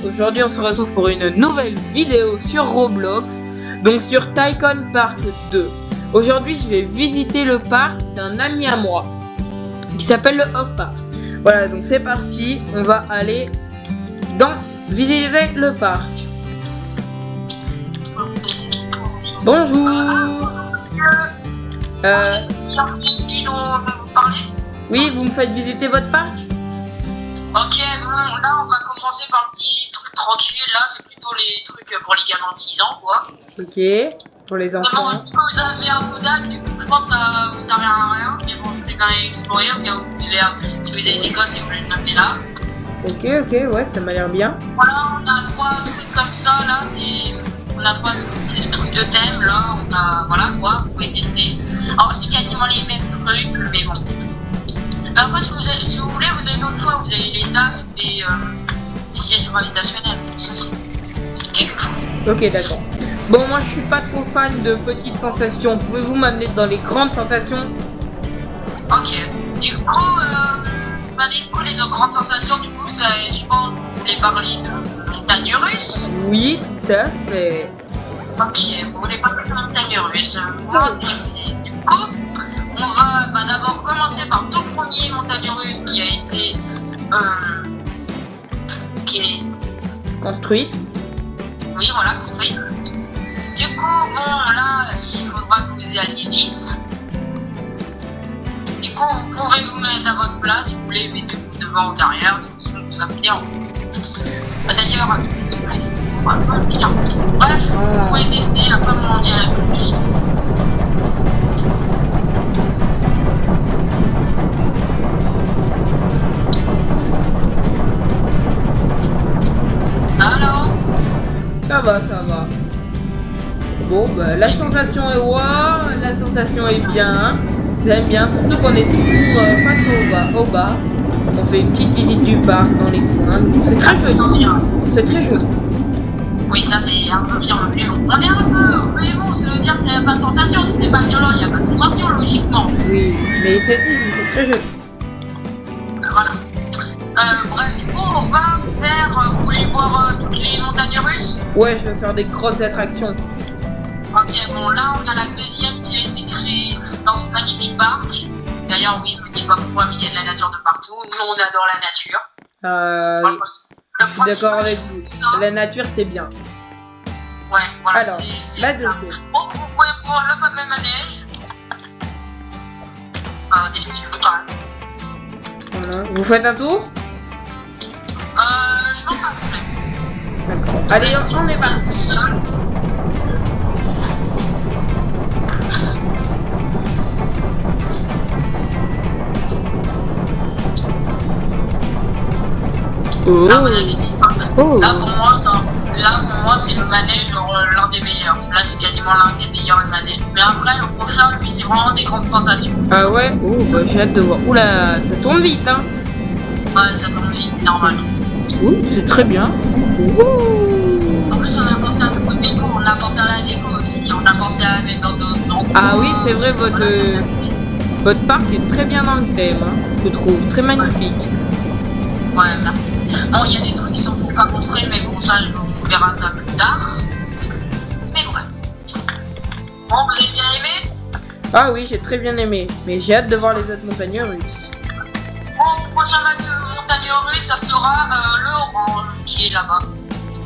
aujourd'hui on se retrouve pour une nouvelle vidéo sur Roblox, donc sur Tycoon Park 2. Aujourd'hui je vais visiter le parc d'un ami à moi, qui s'appelle le Off Park. Voilà, donc c'est parti, on va aller visiter le parc. Bonjour. Oui, vous me faites visiter votre parc? Ok, bon, là on va commencer par un petit truc tranquille. Là c'est plutôt les trucs pour les gamins de 10 ans, quoi. Ok, pour les enfants. Bon, vous avez un peu d'âge, du coup je pense que ça vous servira à rien. Mais bon, je vais quand même explorer au cas où vous voulez, si vous avez des gosses et vous voulez le noter là. Ok, ouais, ça m'a l'air bien. Voilà, on a 3 trucs comme ça, là, on a 3 trucs de thème, là, on a, voilà, quoi, vous pouvez tester. Alors, c'est quasiment les mêmes trucs, mais bon. Après, si vous voulez, vous avez d'autres choix, vous avez les tafs et les sièges gravitationnels, ça c'est quelque chose. Ok, d'accord. Bon, moi je suis pas trop fan de petites sensations. Pouvez-vous m'amener dans les grandes sensations? Ok, du coup, les autres grandes sensations, du coup, je pense que vous voulez parler de montagne russe. Oui, tout à fait. Ok, vous voulez parler de montagne russe. Moi, c'est du coup, on va d'abord commencer par le tout premier montagne russe qui a été construite. Oui, voilà, construite. Du coup, bon, là, il faudra que vous y alliez vite. Du coup, vous pouvez vous mettre à votre place, si vous voulez, mettez-vous devant ou derrière, de toute façon, vous appelez en d'ailleurs, bref, vous pouvez tester, après on en dirait plus. Alors? Ça va. Bon, bah, la sensation est la sensation est bien. J'aime bien, surtout qu'on est toujours face au bas. On fait une petite visite du parc dans les coins. C'est très joli. C'est très joli. Oui, ça c'est un peu violent. Mais bon, on est un peu. Mais bon, ça veut dire qu'il n'y a pas de sensation. Si c'est pas violent, il n'y a pas de sensation, logiquement. Oui, mais c'est très joli. Voilà. Bref, du coup, on va faire. Vous voulez voir toutes les montagnes russes? Ouais, je vais faire des grosses attractions. Ok, bon, là on a la deuxième qui a été créée dans ce magnifique parc. D'ailleurs, oui, ne me dites pas pourquoi, mais il y a de la nature de partout. Nous, on adore la nature. Oui. Je suis d'accord avec vous. La nature, c'est bien. Ouais, voilà. Alors, la deuxième. Bon, vous pouvez voir le fameux manège. Définitivement quand même. Voilà. Vous faites un tour? Je n'en pas fait. D'accord. Allez, on est parti. Oh. Là pour moi c'est le manège l'un des meilleurs. Là c'est quasiment l'un des meilleurs le manège. Mais après le prochain lui c'est vraiment des grandes sensations. Ah ouais? Oh bah j'ai hâte de voir. Oula, ça tourne vite hein. Ouais, ça tourne vite, normal. Ouh, c'est très bien. Ouh. En plus on a pensé à beaucoup de déco, on a pensé à la déco aussi, on a pensé à la mettre dans d'autres. Ah oui c'est vrai, votre parc est très bien dans le thème, hein, je trouve, très magnifique. Ouais, merci. Bon, il y a des trucs qui sont pas construits, mais bon, ça, on verra ça plus tard. Mais bref. Bon, vous avez bien aimé? Ah oui, j'ai très bien aimé, mais j'ai hâte de voir les autres montagnes russes. Bon, prochain montagne russe, ça sera le orange qui est là-bas.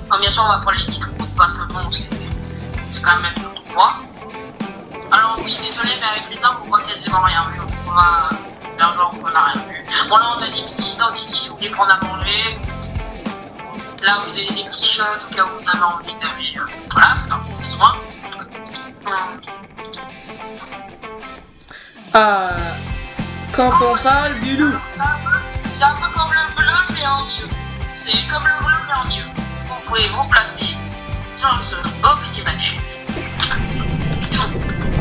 Enfin, bien sûr, on va prendre les petites routes parce que bon, c'est quand même tout droit. Alors, oui, désolé, mais avec les arbres, on voit quasiment rien. Mais on va faire genre qu'on n'a rien vu. Bon, là, on a des petits stands, des petits choux, des prendre à manger. Là, vous avez des petits shots au cas où vous avez envie de voilà, faire des soins. Ah, quand on parle du loup. C'est un peu comme le bleu, mais en mieux. C'est comme le bleu, mais en mieux. Vous pouvez vous placer dans ce beau petit manège.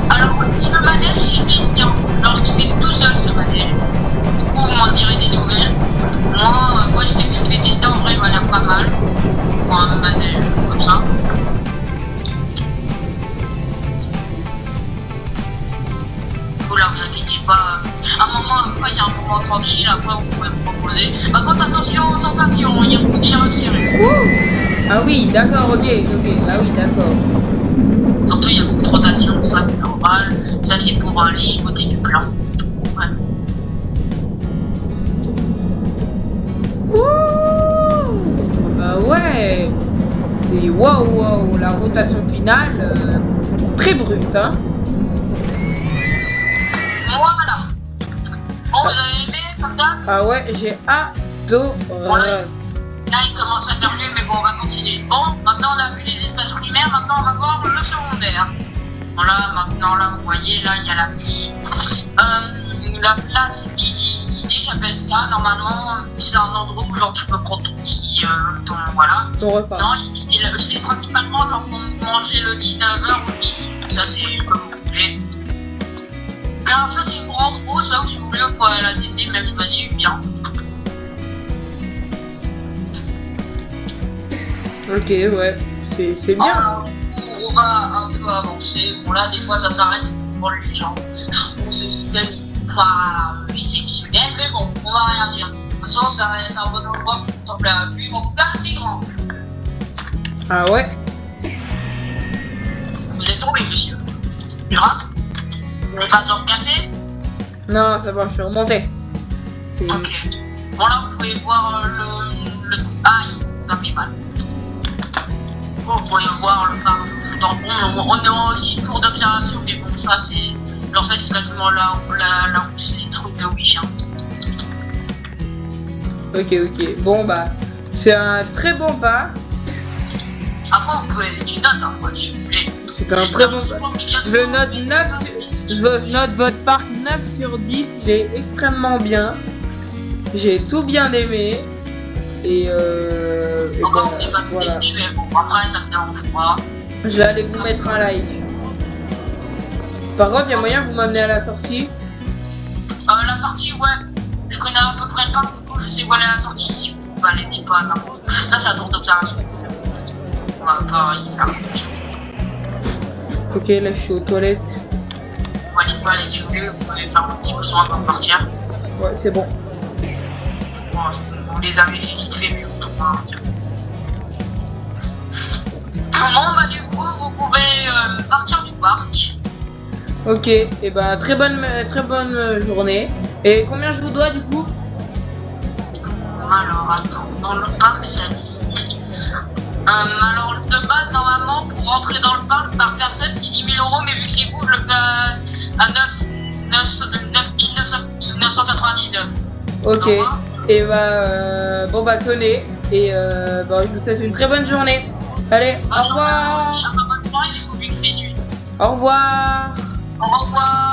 Alors, ce manège, c'était bien. Alors, je l'ai fait tout seul, ce manège. Du coup, vous m'en direz des nouvelles. Moi, je l'ai fait tester. En vrai, il m'a l'air pas mal. Pour un manège comme ça. Oula, vous inquiétez pas. un moment après, il y a un moment tranquille, après vous pouvez me proposer. Par contre, attention aux sensations, il y a beaucoup de retiré. Ah oui, d'accord, ok, ah oui, d'accord. Surtout, il y a beaucoup de rotation, ça c'est normal. Ça c'est pour les côtés du plan. Ouais. Ah ouais, c'est waouh, la rotation finale, très brute, hein. Voilà. Bon, vous avez aimé comme ça? Ah ouais, j'ai adoré. Là, il commence à faire mieux, mais bon, on va continuer. Bon, maintenant on a vu les espaces primaires, maintenant on va voir le secondaire. Voilà, maintenant là, vous voyez, là, il y a la petite... la place midi-dîner, j'appelle ça. Normalement, c'est un endroit où genre tu peux prendre ton petit... voilà. Ton repas. Non, c'est principalement genre pour manger le 19h ou le midi. Ça, c'est comme vous voulez. Alors ça, c'est une grande roue, ça, si vous voulez, vous pouvez la tester, même, vas-y, viens. Ok, ouais, c'est bien. Alors, on va un peu avancer. Bon, là, des fois, ça s'arrête, c'est pour les gens. Bon, c'est pas exceptionnel, mais bon, on va rien dire. De toute façon, ça va être un bon endroit pour contempler la vue. En tout cas, c'est grand. Ah ouais. Vous êtes tombé, monsieur. Grave. Vous n'avez pas de jambes cassées? Non, ça va, je suis remonté. Ok. Bon, là, vous pouvez voir le... Aïe, ça fait mal. Bon, vous pouvez voir le parc de foot en rond. On a aussi une tour d'observation, mais bon, ça, c'est... Genre, ça, c'est quasiment là où c'est des trucs de Wish. Hein. Ok. Bon, bah, c'est un très bon parc. Après, vous pouvez... Tu notes, hein, quoi, si vous voulez. C'est un très bon parc. Je note votre parc 9 sur 10. Il est extrêmement bien. J'ai tout bien aimé. Et encore, ben, vous n'avez pas tout voilà. testé, mais bon, après, ça me dérange pas. Je vais aller vous mettre un like. Par contre, il y a moyen que vous m'amenez à la sortie. La sortie, ouais. Je connais à peu près le parc, du coup, je sais où aller à la sortie. Si vous baladez pas n'importe où. Ça, c'est un tour d'observation. On va pas y faire. Ok, là, je suis aux toilettes. Vous allez pas aller si vous voulez, vous pouvez faire vos petits besoins avant de partir. Ouais, c'est bon. Bon, vous les avez fait vite fait, mais tout le monde. Bon, bah, du coup, vous pouvez partir du parc. Ok, et bah, très bonne journée. Et combien je vous dois, du coup? Alors, attends, dans le parc, ça dit. Alors, de base, normalement, pour rentrer dans le parc par personne, c'est 10 000 €, mais vu que c'est vous, je le fais à 999. Ok, et bah, bon bah, tenez. Et bah, je vous souhaite une très bonne journée. Allez, au revoir. Bonne soirée, il faut que c'est nuit. Au revoir. Au revoir.